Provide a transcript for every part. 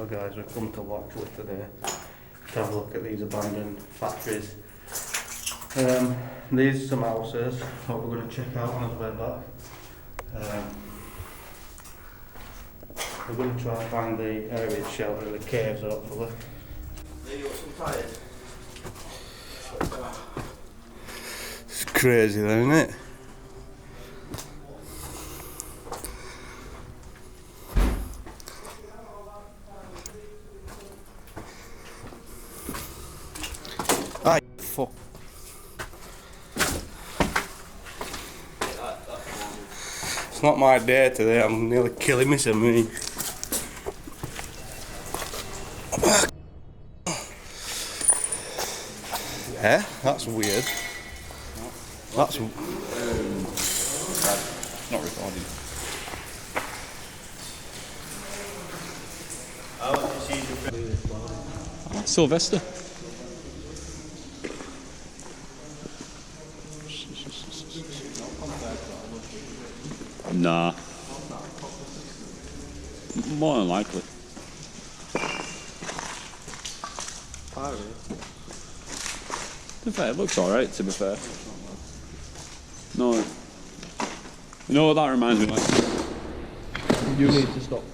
So guys, we've come to Loxley today to have a look at these abandoned factories. These are some houses that we're going to check out on our way back. We're going to try and find the area shelter, the caves hopefully. Maybe you want some tires? It's crazy though, isn't it? Ah, fuck. It's not my day today, I'm nearly killing myself, me. Yeah, that's weird. That's not recording. Sylvester. Nah. More than likely. To be fair, it looks alright, to be fair. No. You know what that reminds me of? You need to stop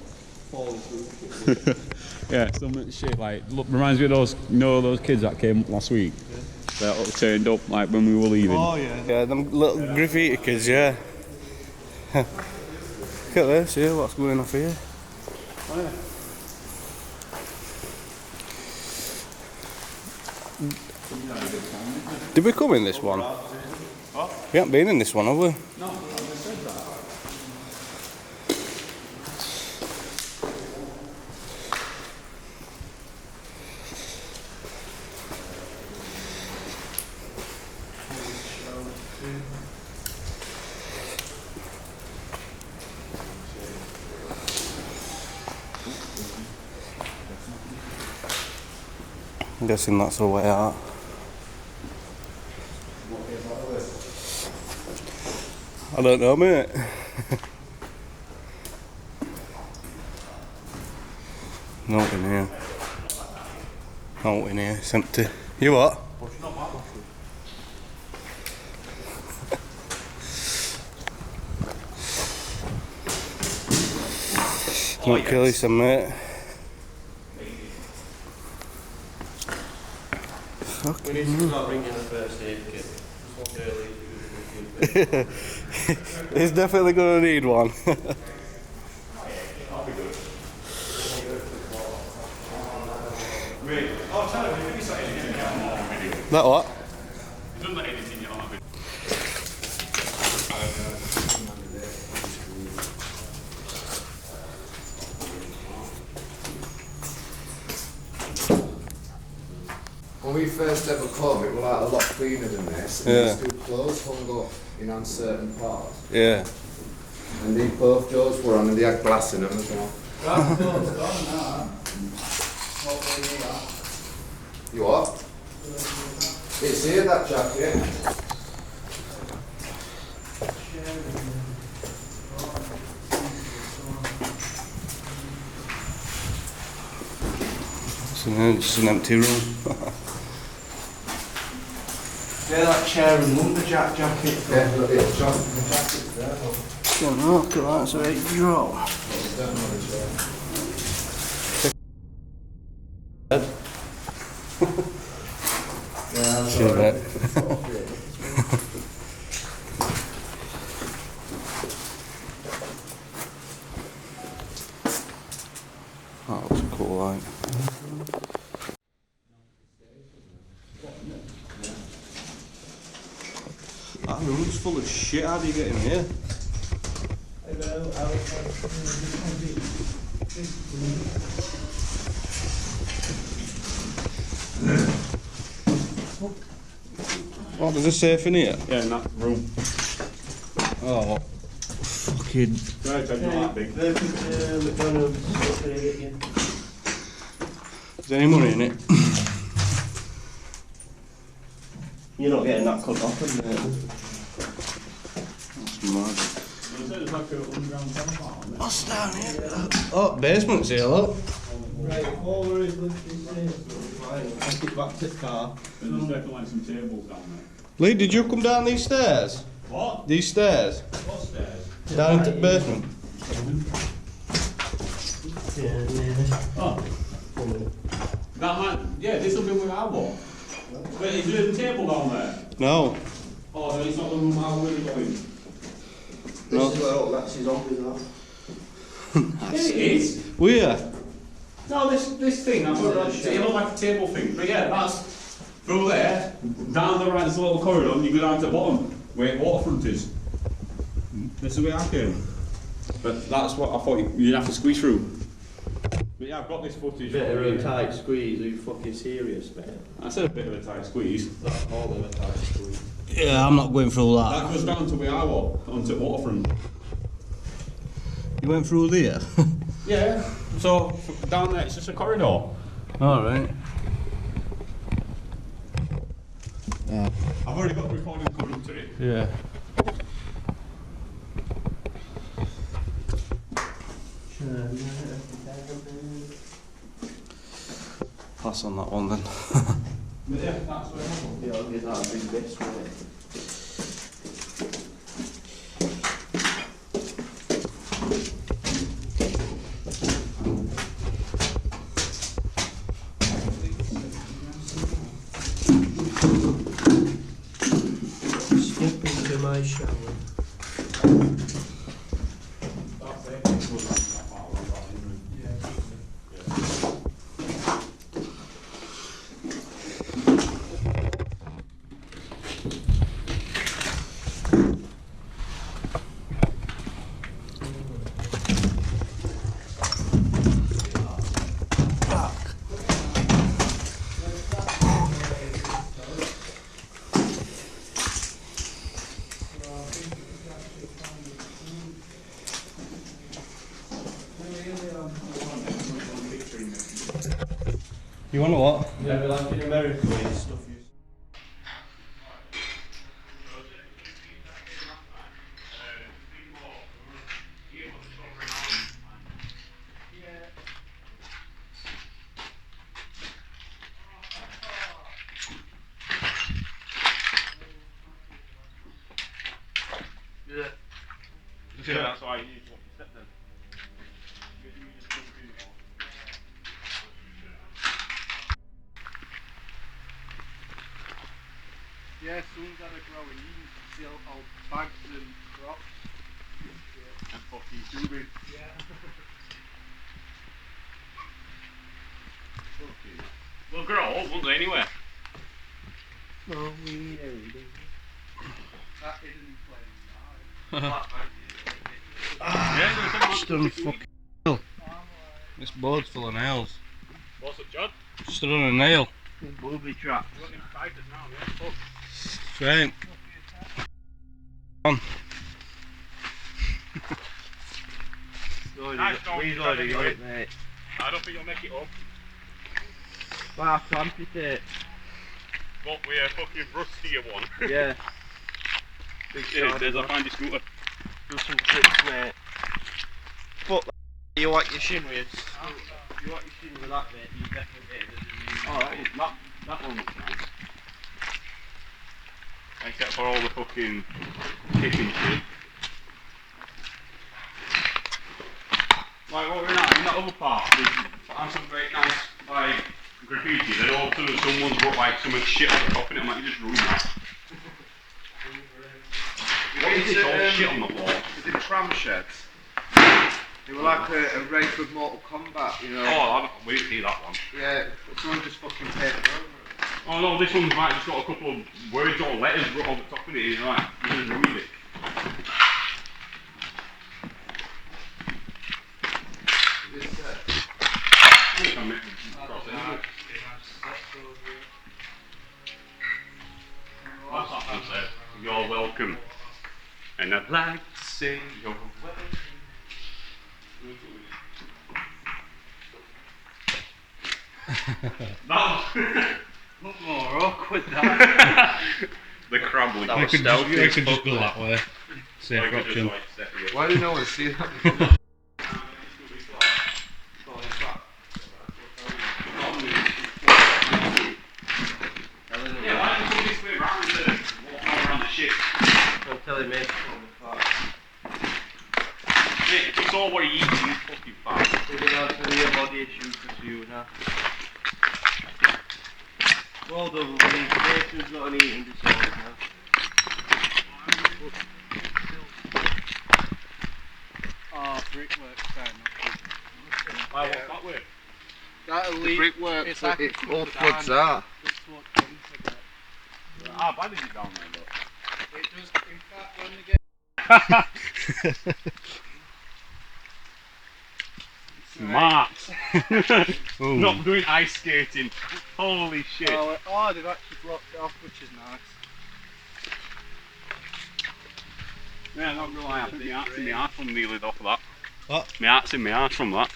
falling through. Yeah, some shit like, look, reminds me of those, you know, those kids that came last week? Yeah. That turned up like when we were leaving. Oh yeah. Yeah, them little graffiti kids, yeah. Look at this, yeah, what's going off here? Oh, yeah. Did we come in this one? What? We haven't been in this one, have we? No, I just said that. I'm guessing that's the way out. I don't know, mate. Not in here. Not in here, it's empty. You what? Not kill you some, mate. We need to start bringing a first aid kit. He's definitely going to need one. That what? You don't let anything get on that video. When we first ever come, it was like a lot cleaner than this. And Yeah. still clothes hung up in uncertain parts. Yeah. And these both doors were on and they had glass in them as well. You what? It's here, that jacket. It's an empty room. Yeah, that chair and lumberjack jacket. Yeah, look, it's the jacket's there. Look at that, it's an 8-year-old. That looks cool, like. That room's full of shit, how do you get in here? What, there's a safe in here? Yeah, in that room. Oh, fucking... Right, not that big. Is there any money in it? You're not getting that cut off, isn't it? That's mad. What's down here? Oh, basement's here, look. Right, forward is lifting there. Right, take it back to the car. And there's definitely like some tables down there. Lee, did you come down these stairs? What? These stairs? What stairs? Down into the basement? Oh. That might, yeah, this will be where I walk. Wait, is there a table down there? No. Oh, no, it's not the room I was going. This is where all that's his zombies are. Yes, it is. Where? No, this thing, I've got it looks like a table thing. But yeah, that's through there, down the right, there's a little corridor, and you go down to the bottom, where waterfront is. This is where I came. But that's what I thought you'd have to squeeze through. But yeah, I've got this footage. Bit of a tight squeeze, are you fucking serious, mate? I said a bit of a tight squeeze. That's all of a tight squeeze. Yeah, I'm not going through that. That goes down to where I walk, onto waterfront. You went through there? Yeah, so down there it's just a corridor. Alright. I've already got the recording coming up to it. Yeah. Pass on that one then. But yeah, that's where I walk. Yeah, I'll get that big bit, mate. Step into my shower. You want to what? Yeah, like in America and stuff. Yeah, that's why you need to step then. Yeah, someone's had a growing. You can see all bags and crops. Yeah. And fucking tubing. Yeah. They'll grow old, won't they, anyway? Oh, we do. That isn't playing. Yeah, Stood fucking this board's full of nails. what's up, John? Stood on a nail. Booby trap. You're looking excited now, yeah? Fuck. Right. On. Nice dog, We've you already tried got it, it, mate. I don't think you'll make it up. Well, I have to amputate. What, we're fucking rusty one. Yeah. Big Yeah, shot. there's a find your scooter. Do some tricks, mate. Fuck that. You want your shin with? You want your shin with that, mate? You definitely get it. Alright, that one looks nice. Except for all the fucking kicking shit. Like what we're now, in that other part, there's some very nice, like, graffiti. Then all of a sudden someone's got like some shit on the top in it, I'm like, you just ruined that. What is this all shit on the floor? Is it tram sheds? They were like a race with Mortal Kombat, you know. Oh, we didn't see that one. Yeah, someone just fucking painted over it. Oh no, this one's like just got a couple of words or letters wrote on the top of it, you know, like, you just read it. What's that man said? You're welcome. And I'd like to say you're welcome. That Look more awkward that. the crab would I could just go that way. Safe option. Why do no one see that? telling me to call me fat. Mate, if it's all what you eat, you fucking fat. You're gonna have to be a body issue for you now. Well done, buddy. Nathan's got an eating disorder now. Oh, brickwork's fine. Why, what's that way? That'll leave. Brickwork, It's like it a all flood floods down. are. It's what comes with it. How bad is it down there, though? It does, in fact, when they get Smart. Not doing ice skating. Holy shit. oh, they've actually blocked it off, which is nice. Yeah, not gonna lie, I think my heart's in my arse from nearly off of that. What? My heart's in my arse from that.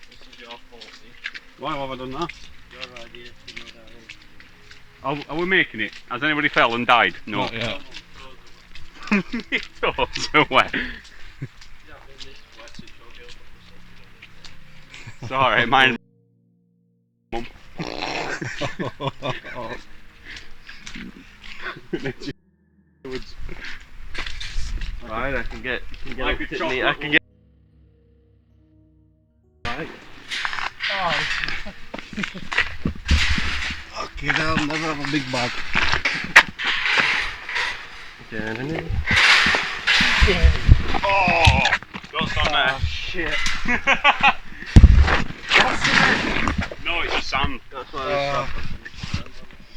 This is your fault, see? Why have I done that? Your idea to go down here. Are we making it? Has anybody fell and died? No. Not yet. It does, away. It's alright, mine. Mum. Fine, I can get Like up a to chocolate me. I can get. Right. Okay, I'll never have a big bag. Oh! Don't stand there. Shit. No, it's just sand. That's why I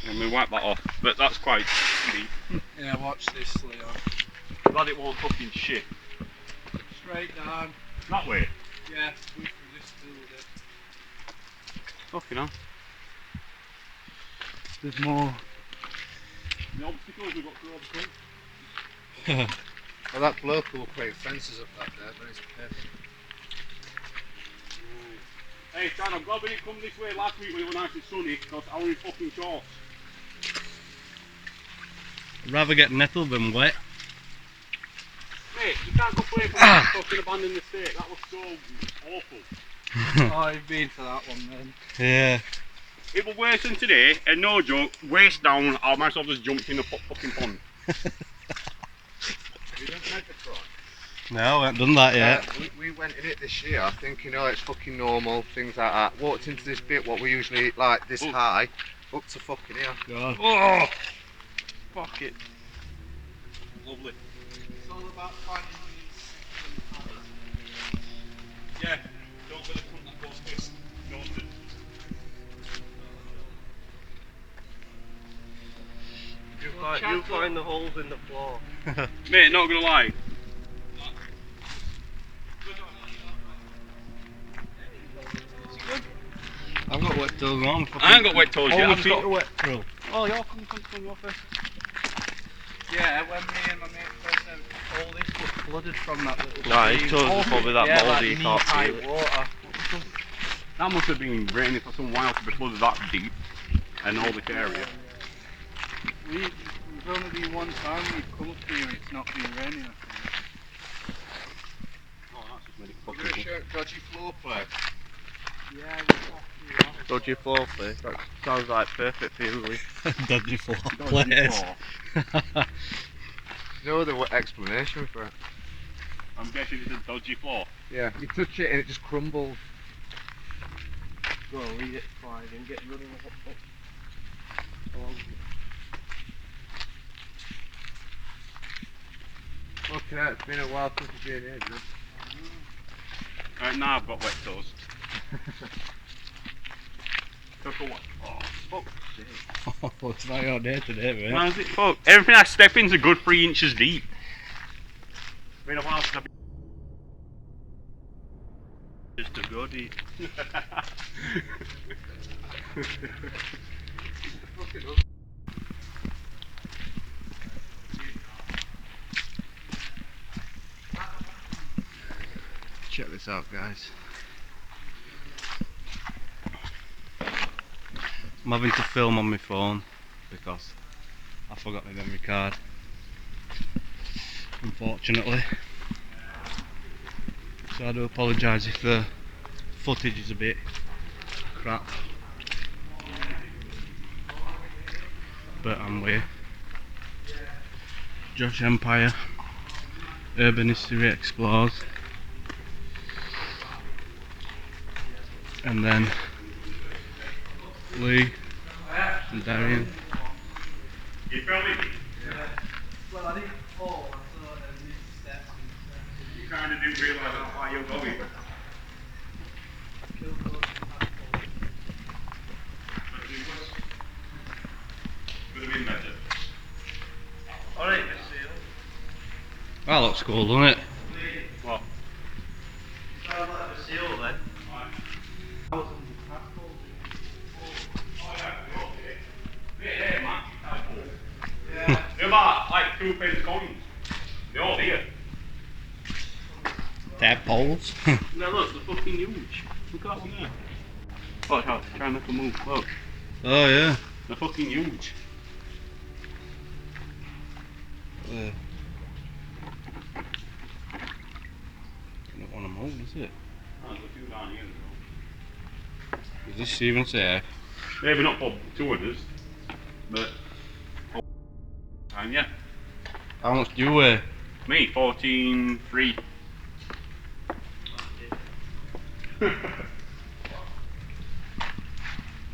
And we wipe that off. But that's quite deep. Yeah, watch this, Leo. Glad it won't fucking shit. Straight down. That way. Yeah, we can just do it. Fucking hell. There's more. The obstacles we've got to overcome. Well, that bloke will create fences up that there, but it's perfect. Hey, Chad, I'm glad we didn't come this way last week when it was nice and sunny, because I was in fucking shorts. I'd rather get nettled than wet. Mate, you can't complain from that fucking abandoned estate. That was so awful. Oh, you've been to that one then. Yeah. It was worse than today, and no joke, waist down, I might as well just jumped in the fucking pond. You don't make the cross. No, I haven't done that yet. We went in it this year thinking, oh, it's fucking normal, things like that. Walked into this bit, what we usually like this high, up to fucking here. God. Oh! Fuck it. Lovely. It's all about finding these. Yeah, don't go to the front that goes this. You find the holes in the floor. Mate, not gonna lie. I've got wet toes on. I ain't got wet toes yet. All my I've feet got are wet through. Oh, you're come, you're first. Yeah, when me and my mate first had all this was flooded from that little Nah, his stream. toes are probably that Yeah, mouldy, you like can't knee-high feel it. water. That must have been raining for some while to be flooded that deep, and all this area. We've only been one time we've come up here and it's not been raining, I think. Oh, that's just made it We're fucking. going to show dodgy floor play. Yeah, we've actually Dodgy floor play. That sounds like perfect for you, Lee. Dodgy floor Dodgy players. floor. No other explanation for it. I'm guessing it's a dodgy floor. Yeah, you touch it and it just crumbles. Go on, read it, slide and get running up. Okay, it's been a while since you've been here, dude. Now I've got wet toes. Took a what? Oh, fuck. Oh, it's not your day today, mate. How's it fuck? Everything I step in's a good 3 inches deep. Been a while since I've been. Just a goodie. Check this out, guys. I'm having to film on my phone because I forgot my memory card. Unfortunately. So I do apologise if the footage is a bit crap. But I'm with Josh Empire, Urban History Explores, and then Lee and Darian. You fell in? Well, I didn't fall, I sort of misstepped. You kind of didn't realise how far you're going. Could have been better. Alright, Miss Seal. That looks cool, doesn't it? What? You sound like a seal then. They're about like 2 pence coins. They're all here. Tadpoles. No, look, they're fucking huge. Look at that one there. Watch out, try and make a move. Look, Oh yeah. they're fucking huge. Don't want to move, is it? Oh, there's a few down here. Is this even safe? Maybe not for 2 of us, but time, yeah. How much do you weigh? Me, 14.3.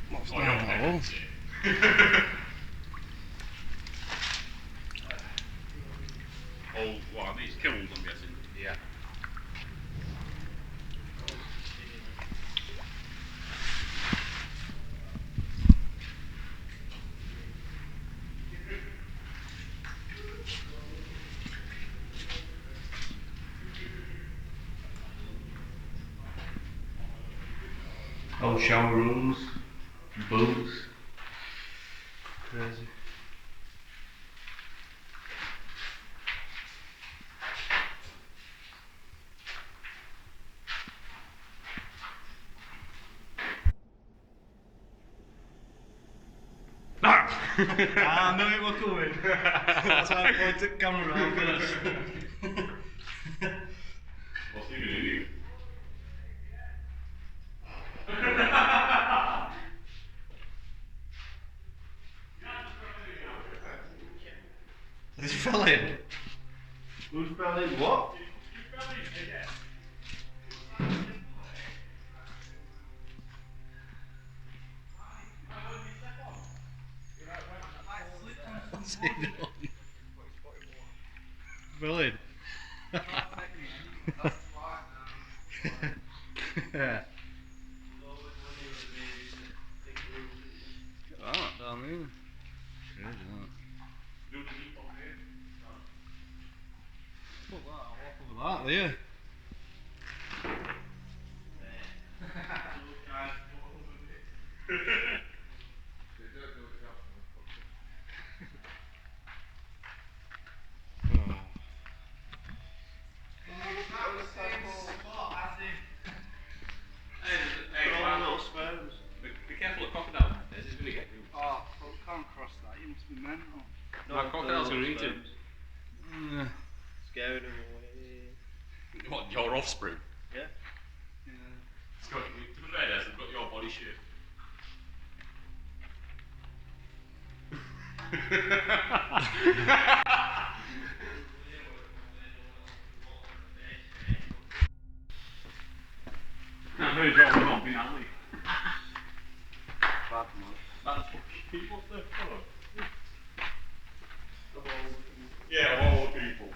What's down that hole? Oh, what are these kilns, I'm guessing? Yeah. Oh, shower rooms, booths. Crazy. I knew it was coming. That's why I pointed the camera around first. What's he gonna do? Who's fell in? Who's fell in what? What's he doing? Brilliant. Yeah. Ah, down there. Crazy, isn't it? Look at that, I'll walk over that there. Be careful of crocodile. This is gonna get you. Oh, can't cross that, you must be mental. No, crocodiles are eating. Yeah. Scaring him away. What, your offspring? Yeah. It's got, to be fair, Des, they've got your body shape. I'm very sure we're not being alley. Bad man. That's fucking what's their colour? Yeah, of all the people.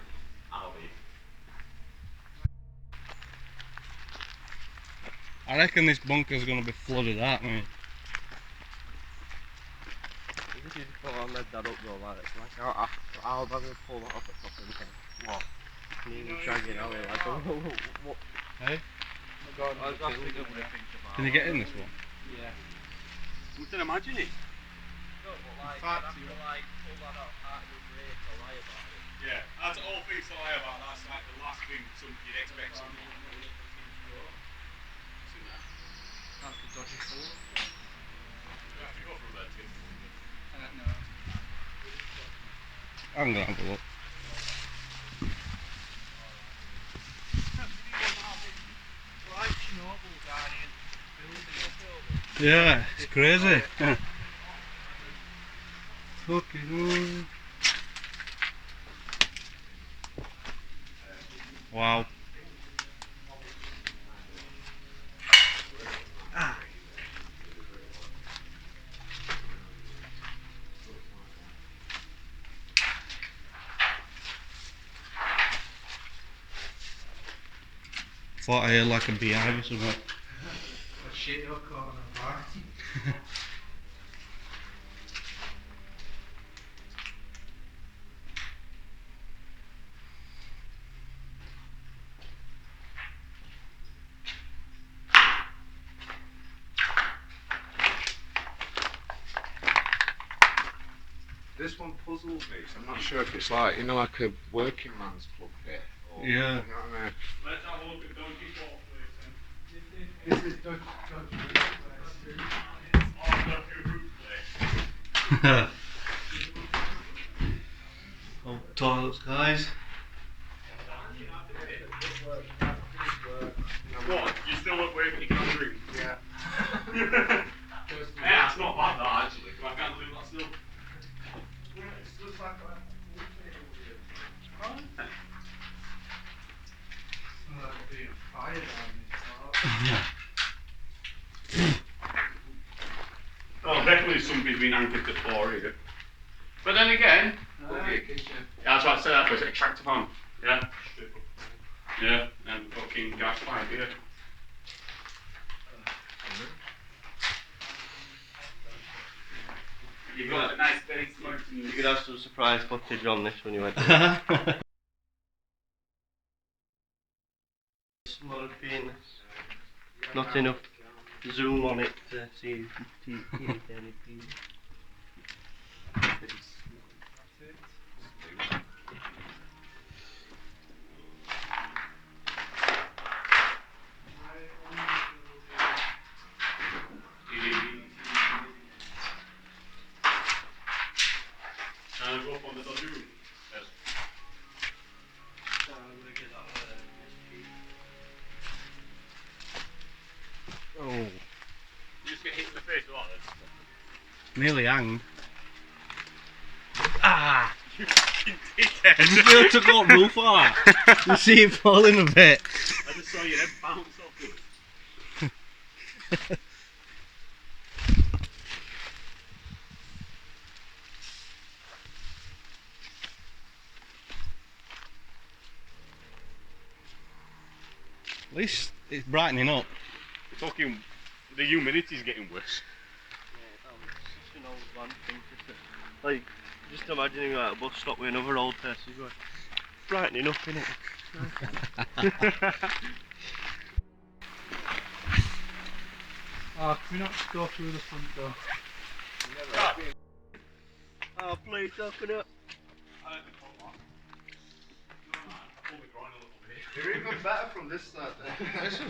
Alley. I reckon this bunker's gonna be flooded out, mate. If you put on that up though, like how am I going to pull that off at top of the head? What? Me and shagging out like, what? Hey? I was asking him what he thinks about. Can you get in this one? Yeah. We can imagine it. No, but like, Fact, I'd have to like pull that out part of the break to lie about it. Yeah, that's all things to lie about. That's like the last thing you'd expect someone to do. That's the dodgy colour. You have to go from there to get to the I don't know. I'm gonna have a look. Yeah, it's crazy. Fucking wow. Thought I heard like a beehive or something. A shit you're caught on a bar. This one puzzles me, so I'm not sure if it's like, you know, like a working man's club bit. Or, Yeah. You know what I mean? Let's have a look at Donkey Short place then. This is Dodge Oh, Donkey Root place. Old toilets, guys. What? You still look where you can drink? Yeah. Yeah, that's not bad that actually. I can't believe that still. It's just like a being fired on this. Oh, definitely somebody's been anchored to the floor here. But then again, that's what I said, that was an extractor fan. Yeah. Yeah, and fucking gas pipe here. You've got a nice base. You could have some surprise footage on this when you went. Small penis. Not enough zoom on it to see anything. Go up on the dodgy room. Yes. Oh, You just get hit in the face with all this. nearly hanged. Ah! You fucking dickhead. I just nearly took out roof like that. You see it falling a bit. I just saw your head bounce off it. At least it's brightening up. Fucking, the humidity's getting worse. Such an old man thing to say. Like, just imagining like a bus stop with another old person going, brightening up, innit? Oh, can we not just go through the front door? Oh, please open up. You're even better from this side then. This is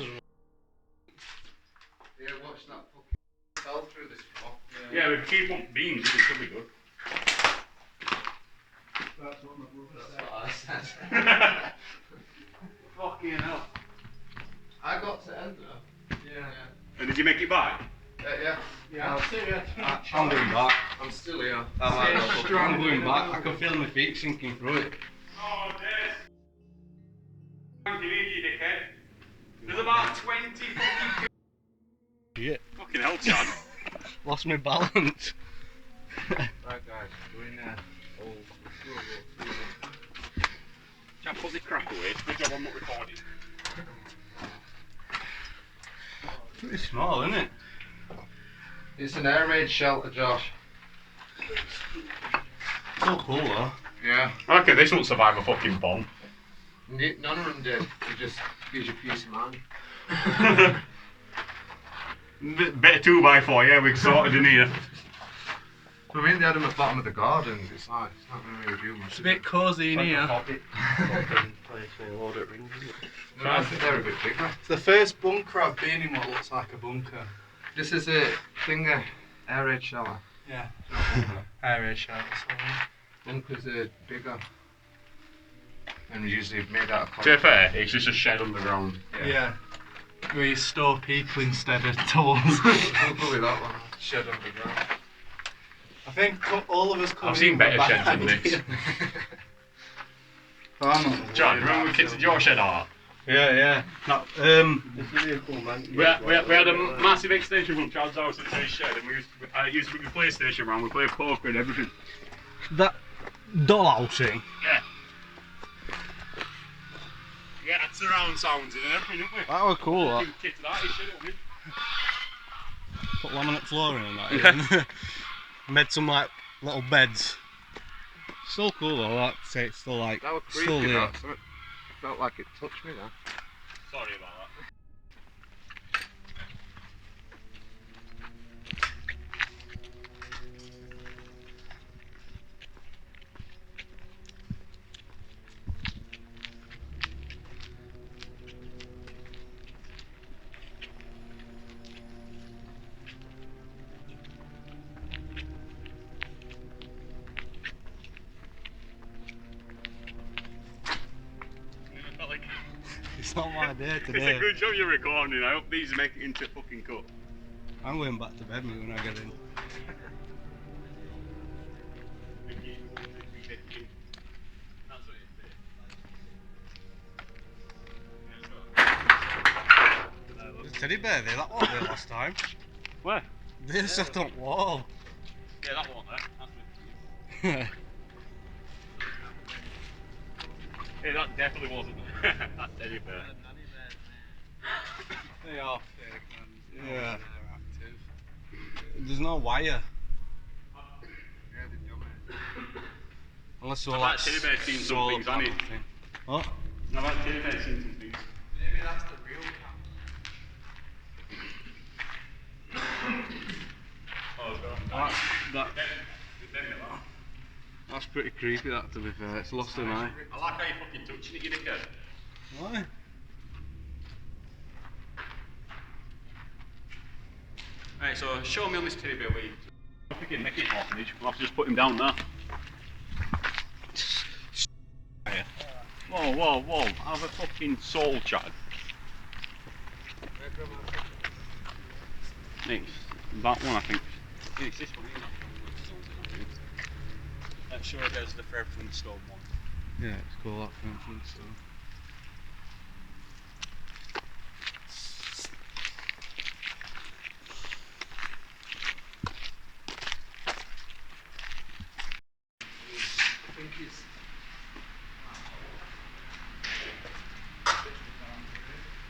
Yeah, watch that fucking fell through this floor. Yeah, we keep on beams, it should be good. That's what my brother said. That's what I said. Fucking hell. I got to end though. Yeah. And did you make it back? Yeah. Yeah, I'll see you. I'm going back. I'm still here. I'm going back. I can feel my feet sinking through it. Oh, yes. Thank you, dickhead. There's about 20 fucking Shit. fucking hell, Chad. Lost my balance. Right guys, we're in there. Chad, put the crap away. Good job I'm not recording. Pretty small, isn't it? It's an air-made shelter, Josh. So cool though. Yeah. Okay, this won't survive a fucking bomb. None of them did. It just gives you peace of mind. Bit of 2x4, yeah, we sorted in here. I mean, they had them at the bottom of the garden. It's like, it's not going to really do much. It's a bit cosy in here. Fucking place with a load of rings, isn't it? No, I think they're a bit bigger. It's the first bunker I've been in what looks like a bunker. This is a thing, air-raid shelter. Yeah. Air raid shelter. Bunkers are bigger. And usually made out of To be fair, it's just a shed underground. Yeah. We store people instead of tools. Probably that one. Shed underground. I think all of us come I've seen better sheds than this. John, remember we kitted your shed out? Yeah. Not, It's really a cool man. We had a massive extension from Chad's house into his shed, and I used to bring the PlayStation around, we played poker and everything. that dollhouse thing. Yeah. We had surround sounds in and everything, didn't we? That was cool. That. Kitted out his shed, didn't we? Put laminate flooring in that. Made some like little beds. Still cool though. That say it's still like That was still creepy, there. that. So it felt like it touched me there. Sorry about that. It's not my day It's today. a good job you're recording. I hope these make it into fucking cut. I'm going back to bed when I get in. Teddy bear there, that wasn't there last time. Where? They set up wall. Yeah, that one there. That's it. Yeah, that definitely wasn't that teddy bear. They are fake, man. Yeah. They're active. There's no wire. Yeah, they've done it. Unless we're I've like actually been seeing some solar things, hasn't panel it? thing. What? I've actually been seeing some things. Maybe that's the real cat. Oh, God. That's pretty creepy that, to be fair. It's lost an eye. I like how you're fucking touching it, you dickhead. Why? Right, so show me on this teddy bear where you... I think it'd make it an orphanage. We'll have to just put him down there. Whoa. Have a fucking soul, Chad. It's that one, I think. Yeah, it's this one, isn't it? That sure there's the prevalent stone one. Yeah, it's cool that for instance. So.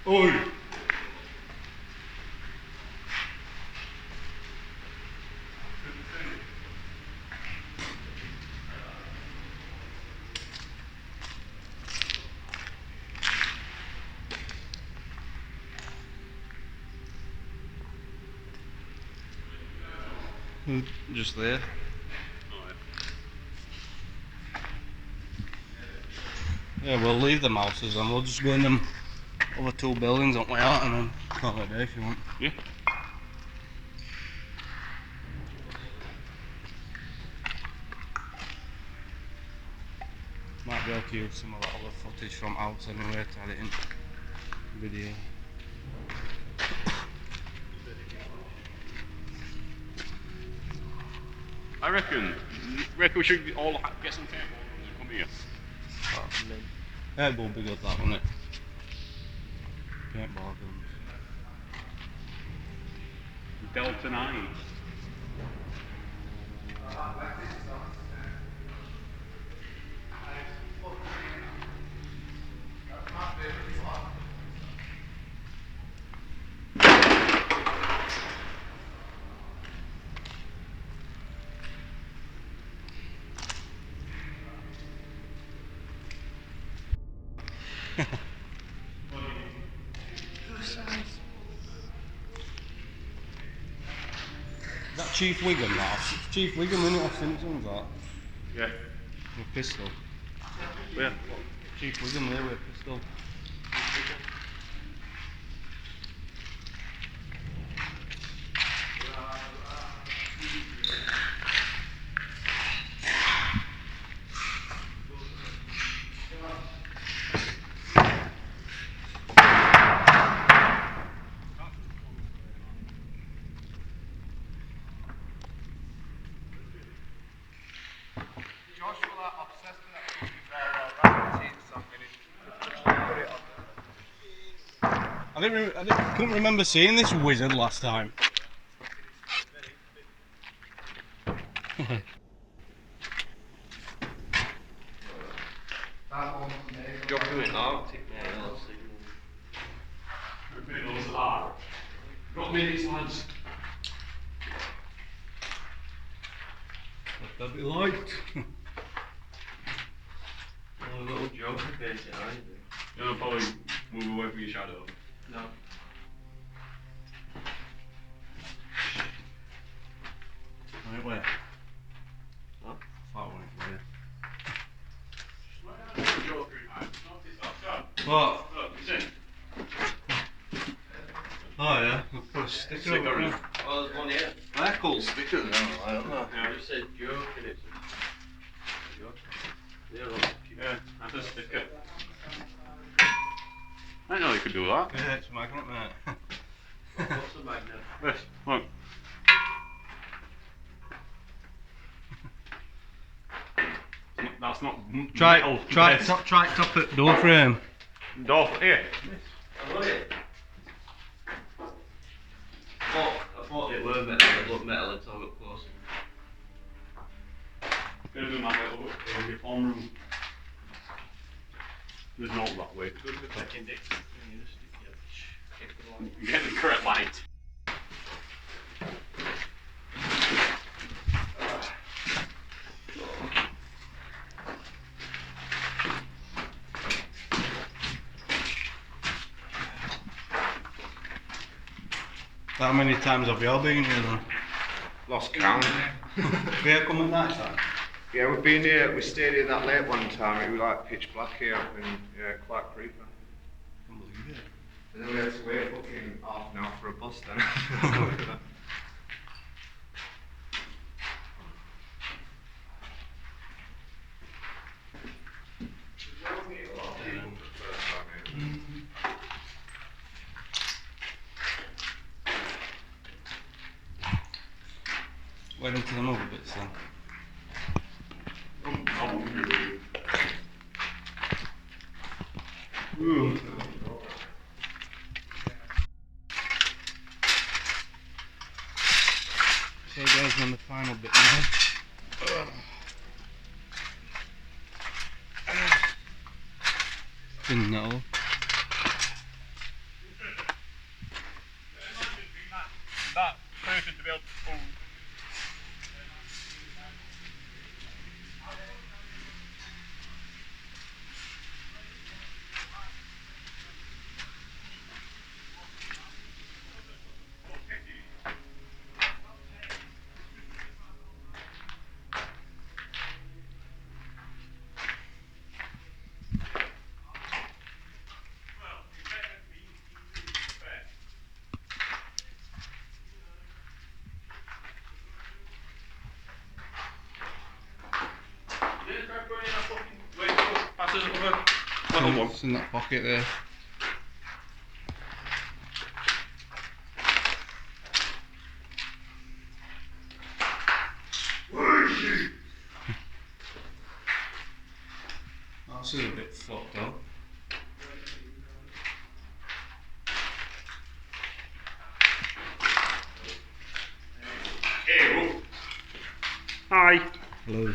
Oi! Just there. Yeah, we'll leave the mouses and we'll just go in them other two buildings on the way out and then call it a day if you want. Yeah. Might be able to use some of that other footage from out anyway to add it in video. I reckon we should all get some tables and come here. Yeah, it will be good that, won't it? Paintball guns. Delta 9. Is that Chief Wiggum that? Chief Wiggum, isn't it, off Simpsons that? Yeah. With pistol. Where? Chief Wiggum there with a pistol. couldn't remember seeing this wizard last time. You're doing Arctic, mate. Got minutes, lads. Let that be light. A little joke face it, aren't you? You'll probably move away from your shadow. No. Right, where? Huh? That one, yeah. What? What? Look, it's in. Oh yeah, I'll put a sticker Sticker over in. it. Oh, there's one here. They're cool stickers, aren't they? I don't know. I just said joke and it's a joke. Yeah, look. Yeah, that's a sticker. I didn't know you could do that. Yeah, it's a magnet, mate. What's the magnet? Yes, look. That's not Try metal. top it door frame. Door here. I got it. I thought it were metal, it looked metal until I got closer. Gonna do my little on room. There's no that way. Taking it. You get the correct light. How many times have you all been here then? Lost count. Yeah, come at night time. Yeah, we've been here, we stayed here that late one time, it was like pitch black here and yeah, quite creepy. Can't believe it. And then we had to wait fucking half an hour for a bus then. Wait until them other bits then. Ooh. So guys, on the final bit now. Didn't know. That person to be able to hold. It's in that pocket there. That's a bit fucked up. Hi. Hello.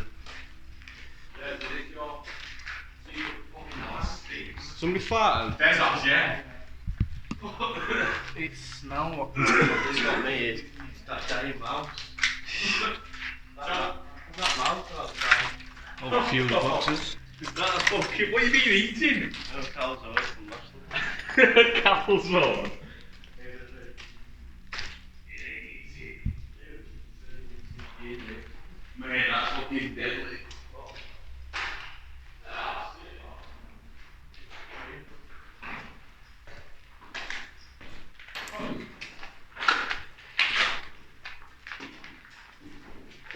Somebody farted? There's us, yeah. It smells what it's got me, it's that giant mouse. that mouse outside. Oh, fuse boxes. Is that a fucking. What have you been eating? No calzone from Loxley. Calzone. Mate, that's fucking deadly.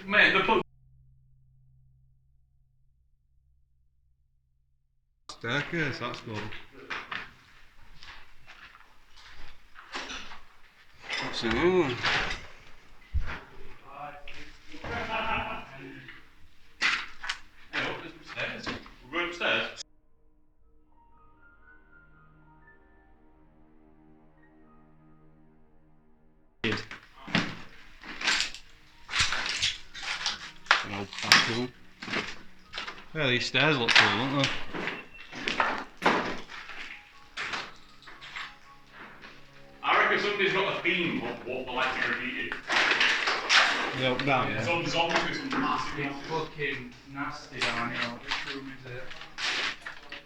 Mate, the put. Staircase, that's good. What's in here? We're going upstairs. Yeah, these stairs look cool, don't they? I reckon somebody's got a theme of what they like to repeat it. Yeah, up down, yeah. There's obviously some massive. It's fucking nasty down here. Which room is it?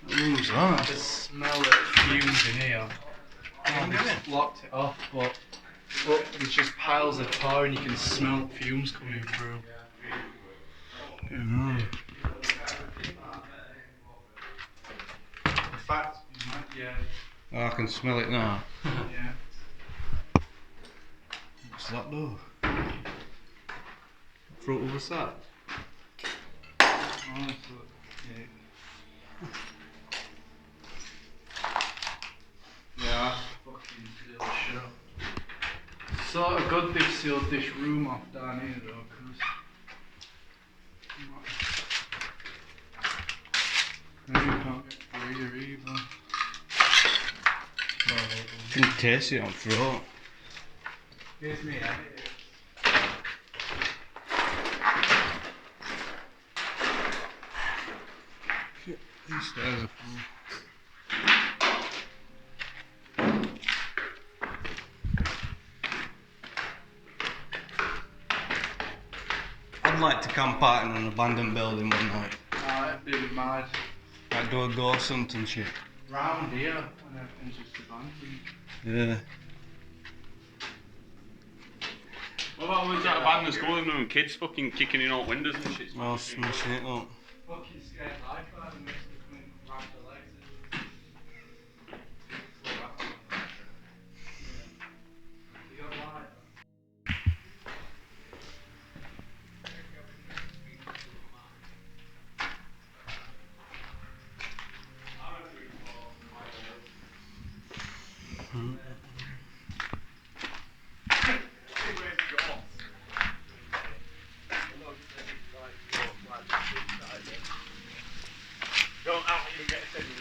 What room's that? The smell of fumes in here. Oh, they just locked it off, but look, there's just piles of tar and you can smell fumes coming through. Yeah. In fact, you might, yeah. Oh, I can smell it now. Yeah. What's that door? Front of the side? Oh, yeah. Yeah, that's fucking still shut. Sort of good they've sealed this room off down here though, because you can't get through here either. You can taste it on throat. Here's me, eh? These stairs are full. I'd like to camp out in an abandoned building one night. It'd be mad. Like do a ghost hunt and shit. Round here, and everything's just abandoned. Yeah. What about when that abandoned school and kids fucking kicking in all windows and shit? Well, smashing it up. Fucking scared life out of me. Wrap the legs in. You got light? Don't out even get a second.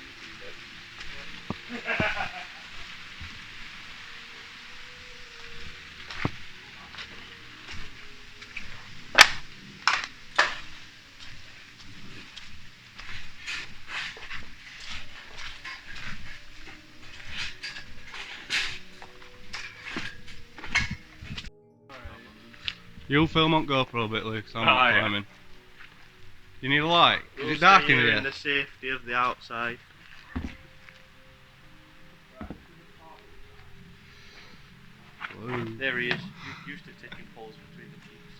You'll film on GoPro a bit, Luke, 'cause I'm not Yeah. climbing. You need a light? Is it dark in You're here? in the safety of the outside. Whoa. There he is. Used to taking poles between the keys.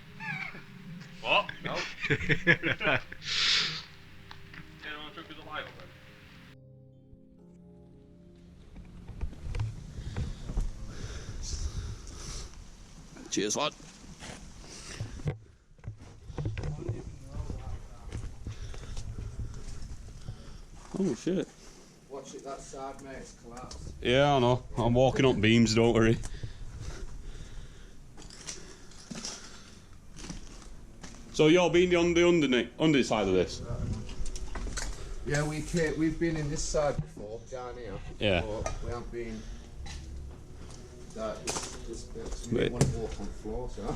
What? No. Anyone took the light up then? Cheers, lad. Oh shit. Watch it that side, mate, it's collapsed. Yeah, I know. I'm walking up beams, don't worry. So you're being on the underside of this? Yeah, we've been in this side before, down here. Yeah. But we haven't been this bit. So we Bit. didn't want to walk on the floor, so.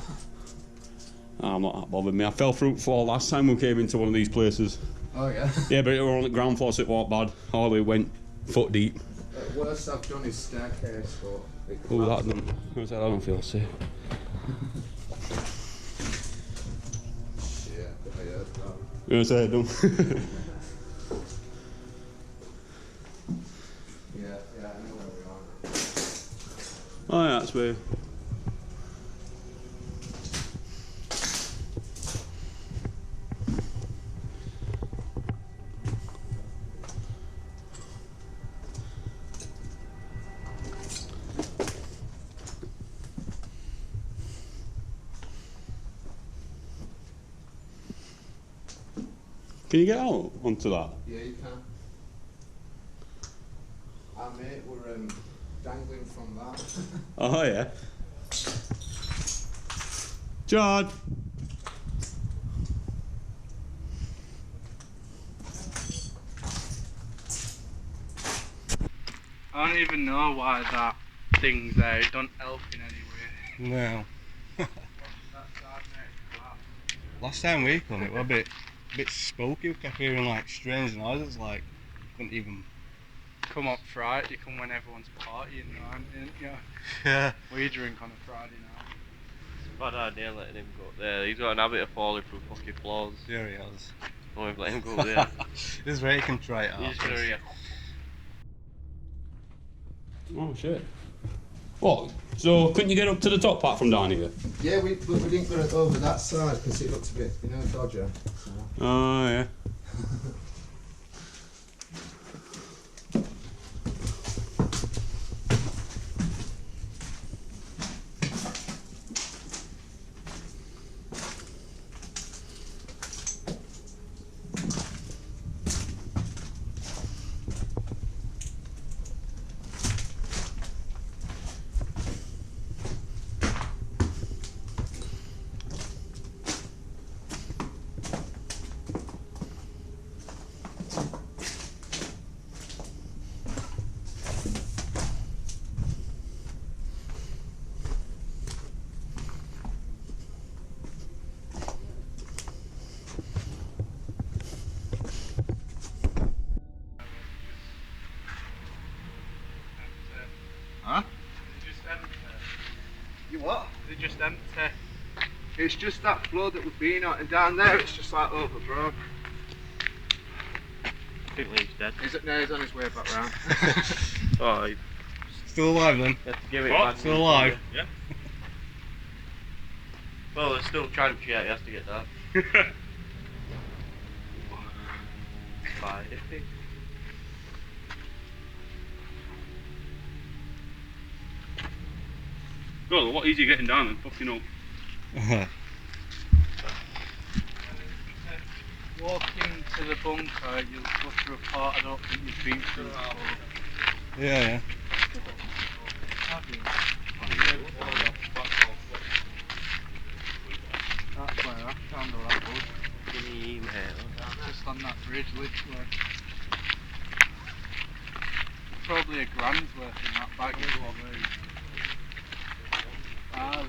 I'm not that bothered me. I fell through the floor last time we came into one of these places. Oh yeah. Yeah, but it were on the ground floor, so it wasn't bad. All we went foot deep. Worst I've done is staircase, but. Oh, that don't feel safe. Shit, I heard that. You know what I'm saying? Yeah, I know where we are. Oh yeah, that's weird. Can you get out onto that? Yeah, you can. Our mate, we're dangling from that. Oh yeah. John! I don't even know why that thing's there. It don't help in any way. No. That side, mate, collapsed. Last time we come, it was a bit a bit spooky. We kept hearing like strange noises, like couldn't even. Come up Friday, you come when everyone's partying, man. Yeah. Yeah. We drink on a Friday night. It's a bad idea letting him go up there. He's got an habit of falling through fucking floors. Yeah, he has. Don't let him go up there. This way he can try it out. He's gonna hear. Oh shit. What? So couldn't you get up to the top part from down here? Yeah, we didn't go over that side because it looked a bit, dodger. So. Oh yeah. You what? They're just empty. It's just that floor that we've been on, and down there it's just like overgrown. I think Lee's dead. Is it? No, he's on his way back round. Oh, he Still alive then? had to give it What? back. Still alive? Yeah. Well, there's still tramps yet, he has to get that. Bye. God, a lot easier getting down than fucking up. Walking to the bunker, you'll go through a part I don't think you've been through before. Yeah. Have you? That's where I found all that wood. Give me email. Just on that bridge, literally. Probably a grand's worth in that bag as well. Ah,